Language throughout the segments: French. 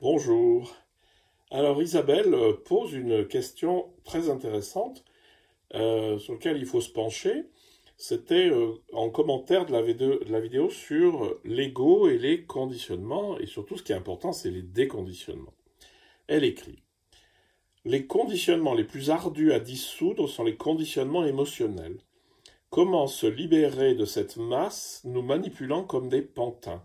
Bonjour. Alors Isabelle pose une question très intéressante sur laquelle il faut se pencher. C'était en commentaire de la vidéo sur l'ego et les conditionnements, et surtout ce qui est important, c'est les déconditionnements. Elle écrit: les conditionnements les plus ardus à dissoudre sont les conditionnements émotionnels. Comment se libérer de cette masse nous manipulant comme des pantins?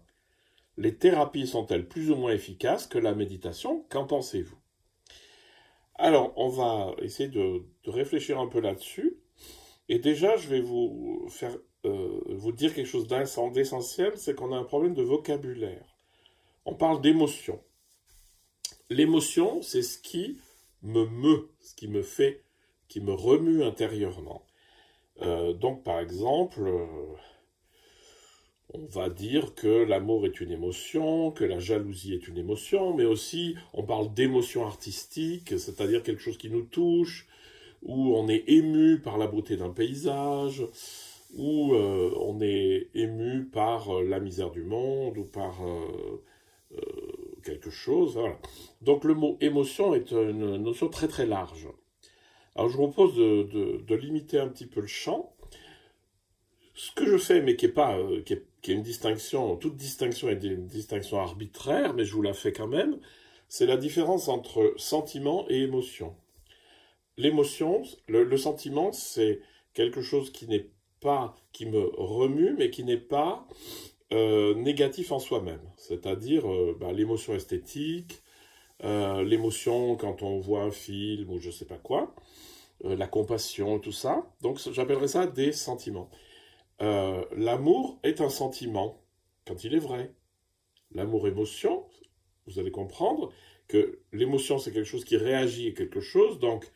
Les thérapies sont-elles plus ou moins efficaces que la méditation? Qu'en pensez-vous? Alors, on va essayer de réfléchir un peu là-dessus. Et déjà, je vais vous dire quelque chose d'essentiel, c'est qu'on a un problème de vocabulaire. On parle d'émotion. L'émotion, c'est ce qui ce qui me fait, qui me remue intérieurement. Donc, par exemple, on va dire que l'amour est une émotion, que la jalousie est une émotion, mais aussi on parle d'émotion artistique, c'est-à-dire quelque chose qui nous touche, où on est ému par la beauté d'un paysage, où on est ému par la misère du monde, ou par quelque chose. Voilà. Donc le mot émotion est une notion très très large. Alors je vous propose de limiter un petit peu le champ. Ce que je fais, mais qui est une distinction, toute distinction est une distinction arbitraire, mais je vous la fais quand même, c'est la différence entre sentiment et émotion. L'émotion, le sentiment, c'est quelque chose qui n'est pas, qui me remue, mais qui n'est pas négatif en soi-même. C'est-à-dire l'émotion esthétique, l'émotion quand on voit un film ou je sais pas quoi, la compassion, tout ça. Donc j'appellerais ça des sentiments. L'amour est un sentiment, quand il est vrai. L'amour-émotion, vous allez comprendre que l'émotion, c'est quelque chose qui réagit à quelque chose. Donc,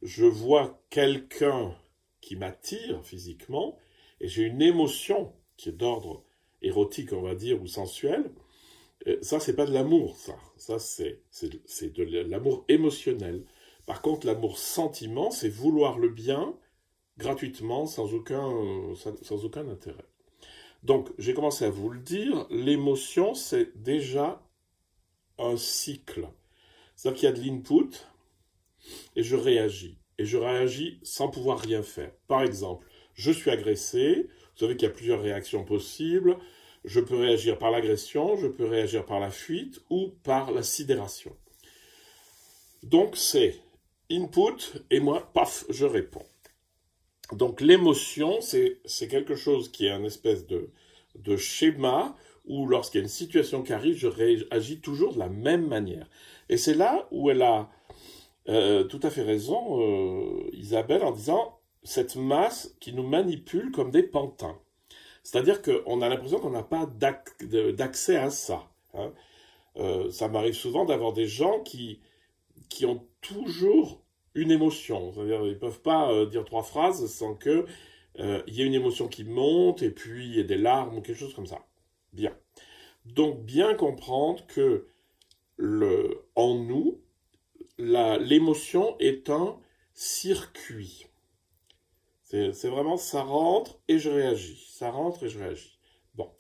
je vois quelqu'un qui m'attire physiquement, et j'ai une émotion qui est d'ordre érotique, on va dire, ou sensuel. Ça, c'est pas de l'amour, ça. Ça, c'est de l'amour émotionnel. Par contre, l'amour-sentiment, c'est vouloir le bien gratuitement, sans aucun intérêt. Donc, j'ai commencé à vous le dire, l'émotion, c'est déjà un cycle. C'est-à-dire qu'il y a de l'input, et je réagis. Et je réagis sans pouvoir rien faire. Par exemple, je suis agressé, vous savez qu'il y a plusieurs réactions possibles, je peux réagir par l'agression, je peux réagir par la fuite, ou par la sidération. Donc, c'est input, et moi, paf, je réponds. Donc l'émotion, c'est quelque chose qui est un espèce de schéma où lorsqu'il y a une situation qui arrive, je réagis toujours de la même manière. Et c'est là où elle a tout à fait raison, Isabelle, en disant cette masse qui nous manipule comme des pantins. C'est-à-dire qu'on a l'impression qu'on n'a pas d'accès à ça. Hein. Ça m'arrive souvent d'avoir des gens qui ont toujours une émotion, c'est-à-dire ils ne peuvent pas dire trois phrases sans que y ait une émotion qui monte et puis il y ait des larmes ou quelque chose comme ça. Bien. Donc bien comprendre que en nous, l'émotion est un circuit. C'est vraiment ça rentre et je réagis, ça rentre et je réagis. Bon.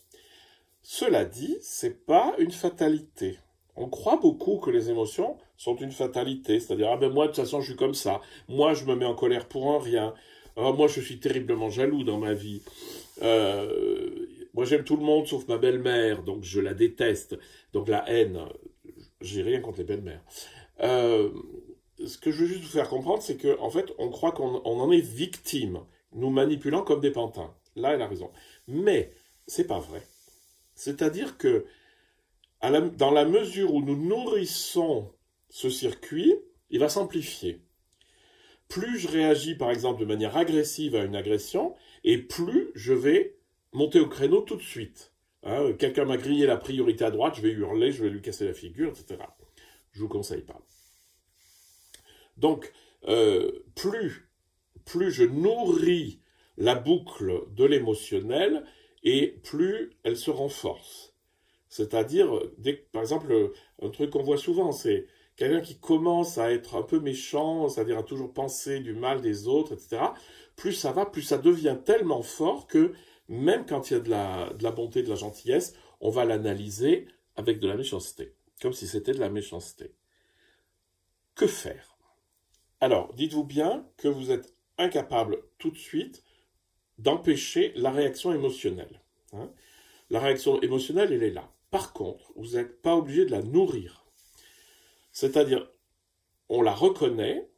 Cela dit, c'est pas une fatalité. On croit beaucoup que les émotions sont une fatalité, c'est-à-dire ah ben moi de toute façon je suis comme ça, moi je me mets en colère pour un rien, moi je suis terriblement jaloux dans ma vie, moi j'aime tout le monde sauf ma belle-mère, donc je la déteste, donc la haine, j'ai rien contre les belles-mères. Ce que je veux juste vous faire comprendre, c'est qu'en fait on croit qu'on en est victime, nous manipulant comme des pantins. Là elle a raison, mais c'est pas vrai. C'est-à-dire que dans la mesure où nous nourrissons ce circuit, il va s'amplifier. Plus je réagis, par exemple, de manière agressive à une agression, et plus je vais monter au créneau tout de suite. Hein, quelqu'un m'a grillé la priorité à droite, je vais hurler, je vais lui casser la figure, etc. Je ne vous conseille pas. Donc, plus je nourris la boucle de l'émotionnel, et plus elle se renforce. C'est-à-dire, par exemple, un truc qu'on voit souvent, c'est quelqu'un qui commence à être un peu méchant, c'est-à-dire à toujours penser du mal des autres, etc. Plus ça va, plus ça devient tellement fort que même quand il y a de la bonté, de la gentillesse, on va l'analyser avec de la méchanceté. comme si c'était de la méchanceté. Que faire? Alors, dites-vous bien que vous êtes incapable tout de suite d'empêcher la réaction émotionnelle. Hein. La réaction émotionnelle, elle est là. Par contre, vous n'êtes pas obligé de la nourrir. C'est-à-dire, on la reconnaît,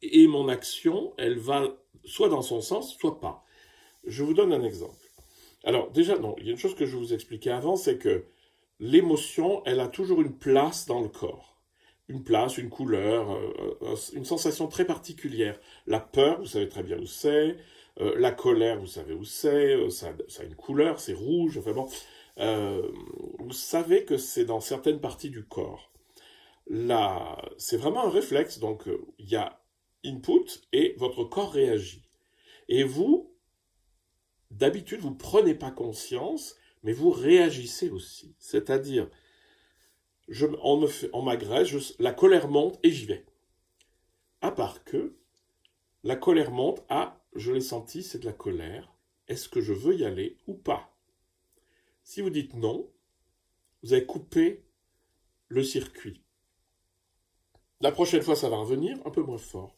et mon action, elle va soit dans son sens, soit pas. Je vous donne un exemple. Alors, déjà, non, il y a une chose que je vous expliquais avant, c'est que l'émotion, elle a toujours une place dans le corps. Une place, une couleur, une sensation très particulière. La peur, vous savez très bien où c'est. La colère, vous savez où c'est. Ça a une couleur, c'est rouge. Enfin bon, vous savez que c'est dans certaines parties du corps. Là, c'est vraiment un réflexe. Donc, il y a input et votre corps réagit. Et vous, d'habitude, vous ne prenez pas conscience, mais vous réagissez aussi. C'est-à-dire, on m'agresse, la colère monte et j'y vais. À part que la colère monte, je l'ai senti, c'est de la colère. Est-ce que je veux y aller ou pas? Si vous dites non, vous avez coupé le circuit. La prochaine fois, ça va revenir un peu moins fort.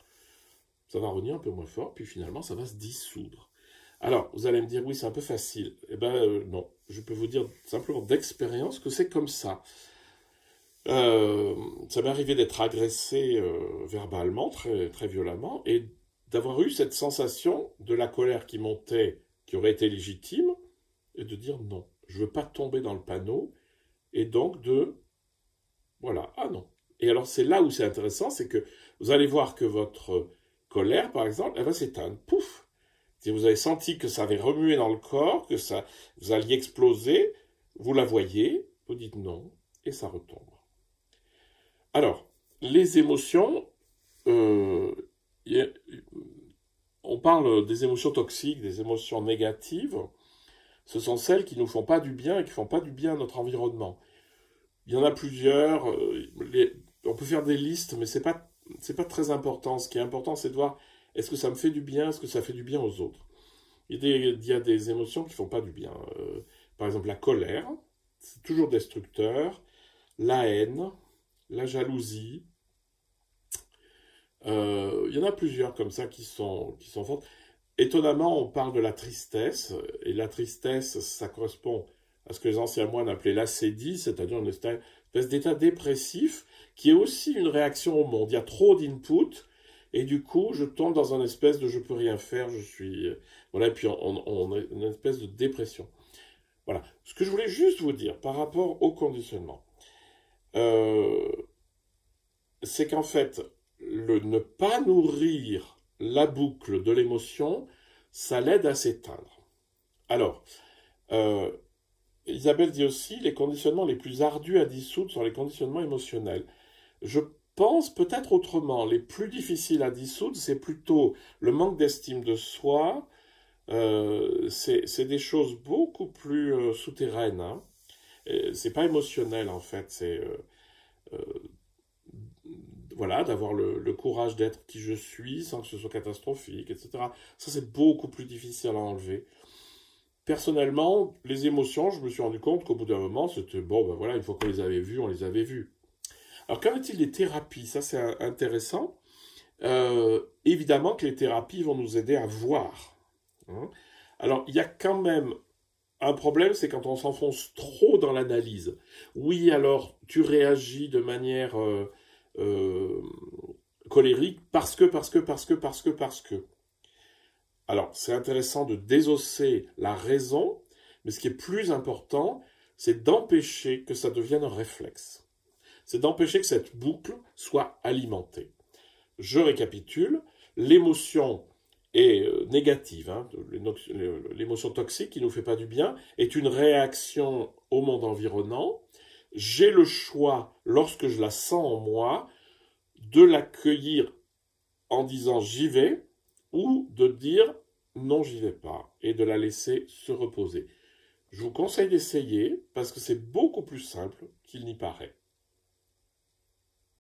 Ça va revenir un peu moins fort, puis finalement, ça va se dissoudre. Alors, vous allez me dire, oui, c'est un peu facile. Eh bien, non. Je peux vous dire simplement d'expérience que c'est comme ça. Ça m'est arrivé d'être agressé verbalement, très, très violemment, et d'avoir eu cette sensation de la colère qui montait, qui aurait été légitime, et de dire non, je ne veux pas tomber dans le panneau, et donc voilà, non. Et alors c'est là où c'est intéressant, c'est que vous allez voir que votre colère, par exemple, elle va s'éteindre, pouf. Si vous avez senti que ça avait remué dans le corps, que vous alliez exploser, vous la voyez, vous dites non, et ça retombe. Alors, les émotions, on parle des émotions toxiques, des émotions négatives, ce sont celles qui ne nous font pas du bien et qui ne font pas du bien à notre environnement. Il y en a plusieurs, on peut faire des listes, mais c'est pas très important. Ce qui est important, c'est de voir, est-ce que ça me fait du bien, est-ce que ça fait du bien aux autres? Il y a des émotions qui ne font pas du bien. Par exemple, la colère, c'est toujours destructeur, la haine, la jalousie. Il y en a plusieurs comme ça qui sont fortes. Étonnamment, on parle de la tristesse, et la tristesse, ça correspond à ce que les anciens moines appelaient l'acédie, c'est-à-dire une espèce d'état dépressif, qui est aussi une réaction au monde. Il y a trop d'input, et du coup, je tombe dans une espèce de je peux rien faire, je suis... Voilà, et puis on a une espèce de dépression. Voilà. Ce que je voulais juste vous dire par rapport au conditionnement, c'est qu'en fait, le ne pas nourrir la boucle de l'émotion, ça l'aide à s'éteindre. Alors, Isabelle dit aussi, les conditionnements les plus ardus à dissoudre sont les conditionnements émotionnels. Je pense peut-être autrement. Les plus difficiles à dissoudre, c'est plutôt le manque d'estime de soi. C'est des choses beaucoup plus souterraines. Hein. C'est pas émotionnel en fait. C'est voilà, d'avoir le courage d'être qui je suis sans que ce soit catastrophique, etc. Ça, c'est beaucoup plus difficile à enlever. Personnellement, les émotions, je me suis rendu compte qu'au bout d'un moment, c'était bon, ben voilà, une fois qu'on les avait vues, on les avait vues. Alors, qu'en est-il des thérapies? Ça, c'est intéressant. Évidemment que les thérapies vont nous aider à voir. Hein. Alors, il y a quand même un problème, c'est quand on s'enfonce trop dans l'analyse. Oui, alors, tu réagis de manière colérique parce que. Alors, c'est intéressant de désosser la raison, mais ce qui est plus important, c'est d'empêcher que ça devienne un réflexe. C'est d'empêcher que cette boucle soit alimentée. Je récapitule, l'émotion est négative, hein, l'émotion toxique qui ne nous fait pas du bien, est une réaction au monde environnant. J'ai le choix, lorsque je la sens en moi, de l'accueillir en disant j'y vais, ou de dire non, j'y vais pas, et de la laisser se reposer. Je vous conseille d'essayer, parce que c'est beaucoup plus simple qu'il n'y paraît.